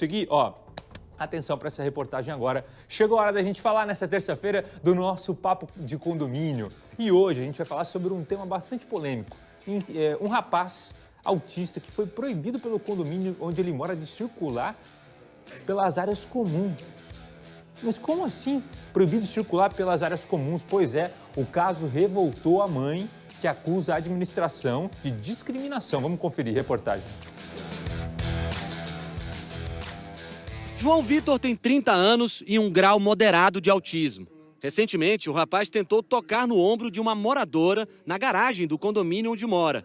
Seguir, ó, atenção para essa reportagem agora. Chegou a hora da gente falar nessa terça-feira do nosso Papo de Condomínio. E hoje a gente vai falar sobre um tema bastante polêmico. Um rapaz autista que foi proibido pelo condomínio onde ele mora de circular pelas áreas comuns. Mas como assim? Proibido de circular pelas áreas comuns? Pois é, o caso revoltou a mãe que acusa a administração de discriminação. Vamos conferir, reportagem. João Vitor tem 30 anos e um grau moderado de autismo. Recentemente, o rapaz tentou tocar no ombro de uma moradora na garagem do condomínio onde mora.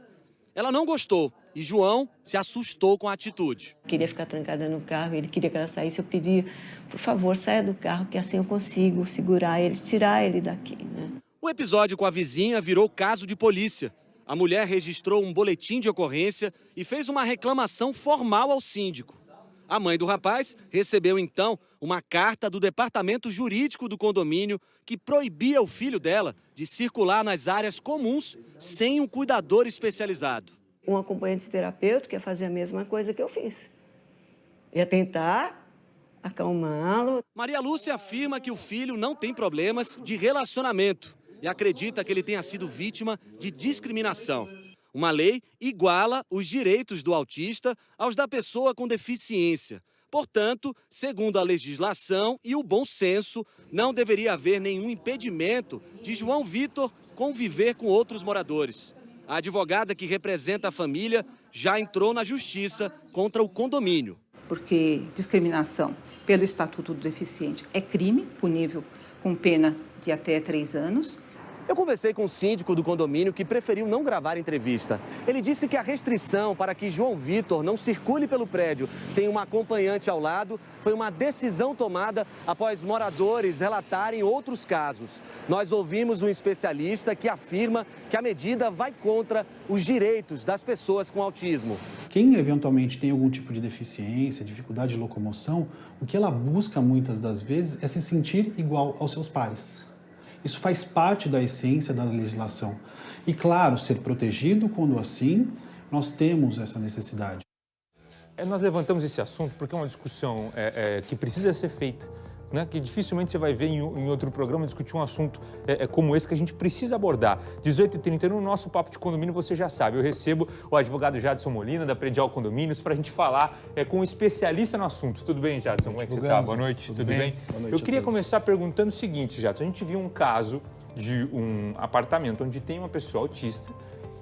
Ela não gostou e João se assustou com a atitude. Queria ficar trancada no carro, ele queria que ela saísse. Eu pedia, por favor, saia do carro, que assim eu consigo segurar ele, tirar ele daqui, né? O episódio com a vizinha virou caso de polícia. A mulher registrou um boletim de ocorrência e fez uma reclamação formal ao síndico. A mãe do rapaz recebeu, então, uma carta do departamento jurídico do condomínio que proibia o filho dela de circular nas áreas comuns sem um cuidador especializado. Um acompanhante terapêutico ia fazer a mesma coisa que eu fiz. Ia tentar acalmá-lo. Maria Lúcia afirma que o filho não tem problemas de relacionamento e acredita que ele tenha sido vítima de discriminação. Uma lei iguala os direitos do autista aos da pessoa com deficiência. Portanto, segundo a legislação e o bom senso, não deveria haver nenhum impedimento de João Vitor conviver com outros moradores. A advogada que representa a família já entrou na justiça contra o condomínio. Porque discriminação pelo Estatuto do Deficiente é crime, punível com pena de até 3 anos. Eu conversei com o síndico do condomínio que preferiu não gravar a entrevista. Ele disse que a restrição para que João Vitor não circule pelo prédio sem uma acompanhante ao lado foi uma decisão tomada após moradores relatarem outros casos. Nós ouvimos um especialista que afirma que a medida vai contra os direitos das pessoas com autismo. Quem eventualmente tem algum tipo de deficiência, dificuldade de locomoção, o que ela busca muitas das vezes é se sentir igual aos seus pares. Isso faz parte da essência da legislação. E, claro, ser protegido quando assim nós temos essa necessidade. Nós levantamos esse assunto porque é uma discussão que precisa ser feita, né? Que dificilmente você vai ver em outro programa discutir um assunto como esse que a gente precisa abordar. 18h30, no nosso Papo de Condomínio, você já sabe, eu recebo o advogado Jadson Molina, da Predial Condomínios, para a gente falar com um especialista no assunto. Tudo bem, Jadson? Como é que você está? Boa noite. Tudo bem? Boa noite. Eu queria começar perguntando o seguinte, Jadson. A gente viu um caso de um apartamento onde tem uma pessoa autista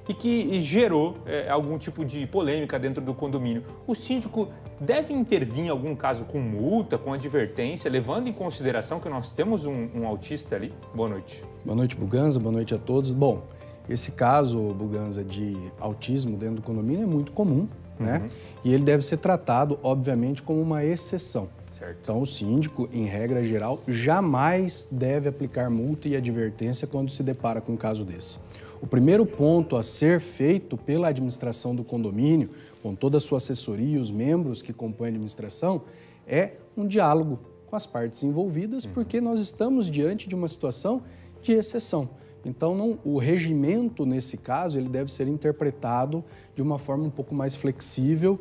e que gerou algum tipo de polêmica dentro do condomínio. O síndico deve intervir em algum caso com multa, com advertência, levando em consideração que nós temos um autista ali? Boa noite. Boa noite, Buganza. Boa noite a todos. Bom, esse caso, Buganza, de autismo dentro do condomínio é muito comum, né? E ele deve ser tratado, obviamente, como uma exceção. Certo. Então, o síndico, em regra geral, jamais deve aplicar multa e advertência quando se depara com um caso desse. O primeiro ponto a ser feito pela administração do condomínio, com toda a sua assessoria e os membros que compõem a administração, é um diálogo com as partes envolvidas, porque nós estamos diante de uma situação de exceção. Então, o regimento, nesse caso, ele deve ser interpretado de uma forma um pouco mais flexível,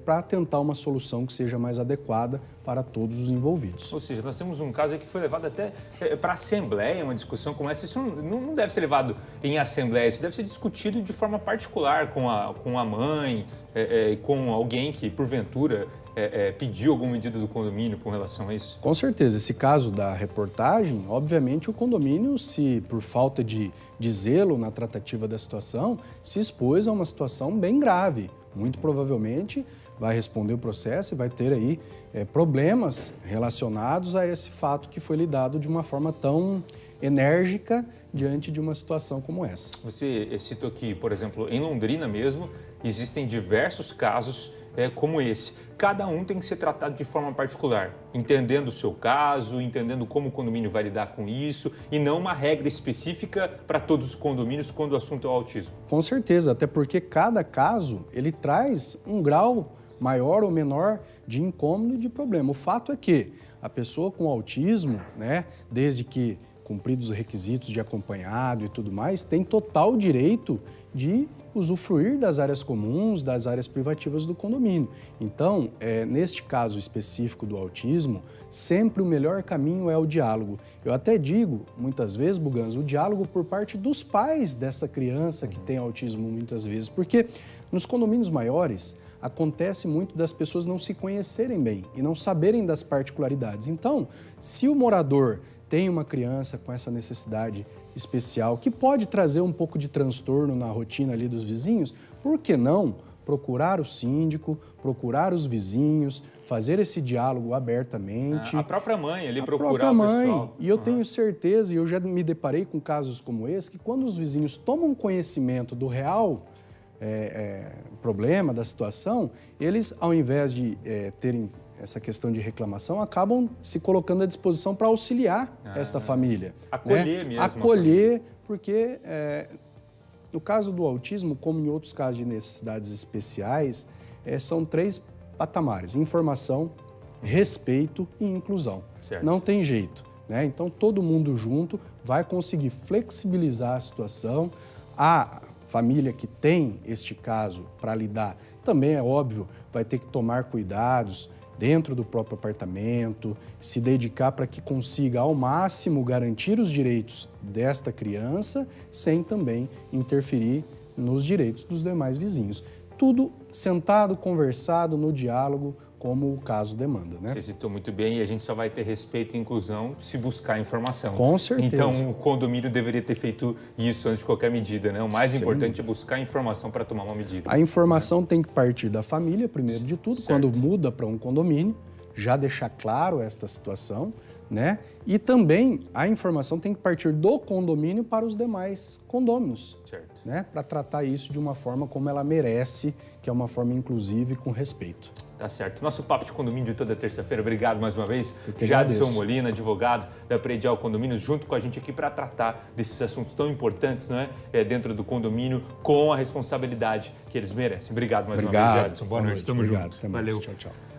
para tentar uma solução que seja mais adequada para todos os envolvidos. Ou seja, nós temos um caso que foi levado até para a Assembleia, uma discussão como essa. Isso não deve ser levado em Assembleia, isso deve ser discutido de forma particular com a mãe, com alguém que, porventura, pediu alguma medida do condomínio com relação a isso? Com certeza. Esse caso da reportagem, obviamente o condomínio, se por falta de zelo na tratativa da situação, se expôs a uma situação bem grave. Muito provavelmente vai responder o processo e vai ter aí problemas relacionados a esse fato que foi lidado de uma forma tão enérgica diante de uma situação como essa. Você citou que, por exemplo, em Londrina mesmo, existem diversos casos como esse. Cada um tem que ser tratado de forma particular, entendendo o seu caso, entendendo como o condomínio vai lidar com isso e não uma regra específica para todos os condomínios quando o assunto é o autismo. Com certeza, até porque cada caso ele traz um grau maior ou menor de incômodo e de problema. O fato é que a pessoa com autismo, né, desde que cumpridos os requisitos de acompanhado e tudo mais, tem total direito de usufruir das áreas comuns, das áreas privativas do condomínio. Então, neste caso específico do autismo, sempre o melhor caminho é o diálogo. Eu até digo, muitas vezes, Bugans, o diálogo por parte dos pais dessa criança que tem autismo, muitas vezes, porque nos condomínios maiores, acontece muito das pessoas não se conhecerem bem e não saberem das particularidades. Então, se o morador tem uma criança com essa necessidade especial, que pode trazer um pouco de transtorno na rotina ali dos vizinhos, por que não procurar o síndico, procurar os vizinhos, fazer esse diálogo abertamente? A própria mãe ali A procurar própria o mãe. pessoal. E eu tenho certeza, e eu já me deparei com casos como esse, que quando os vizinhos tomam conhecimento do real problema, da situação, eles, ao invés de terem essa questão de reclamação, acabam se colocando à disposição para auxiliar esta família. Acolher né? mesmo. Acolher, porque no caso do autismo, como em outros casos de necessidades especiais, são 3 patamares: informação, respeito e inclusão. Certo. Não tem jeito, né? Então, todo mundo junto vai conseguir flexibilizar a situação. A família que tem este caso para lidar, também é óbvio, vai ter que tomar cuidados dentro do próprio apartamento, se dedicar para que consiga ao máximo garantir os direitos desta criança, sem também interferir nos direitos dos demais vizinhos. Tudo sentado, conversado, no diálogo, como o caso demanda, né? Você citou muito bem, e a gente só vai ter respeito e inclusão se buscar informação. Com certeza. Então, o condomínio deveria ter feito isso antes de qualquer medida, né? O mais Sem importante dúvida. é buscar informação para tomar uma medida. A informação tem que partir da família, primeiro de tudo, Certo. quando muda para um condomínio, já deixar claro esta situação, né? E também a informação tem que partir do condomínio para os demais condôminos, Certo. né? Para tratar isso de uma forma como ela merece, que é uma forma inclusiva e com respeito. Tá certo. Nosso papo de condomínio de toda terça-feira. Obrigado mais uma vez. Eu que Jadson agradeço. Molina, advogado da Predial Condomínios, junto com a gente aqui para tratar desses assuntos tão importantes, né? Dentro do condomínio, com a responsabilidade que eles merecem. Obrigado mais uma vez, Jadson. Boa noite. Tamo Obrigado. junto. Até mais. Valeu. Tchau, tchau.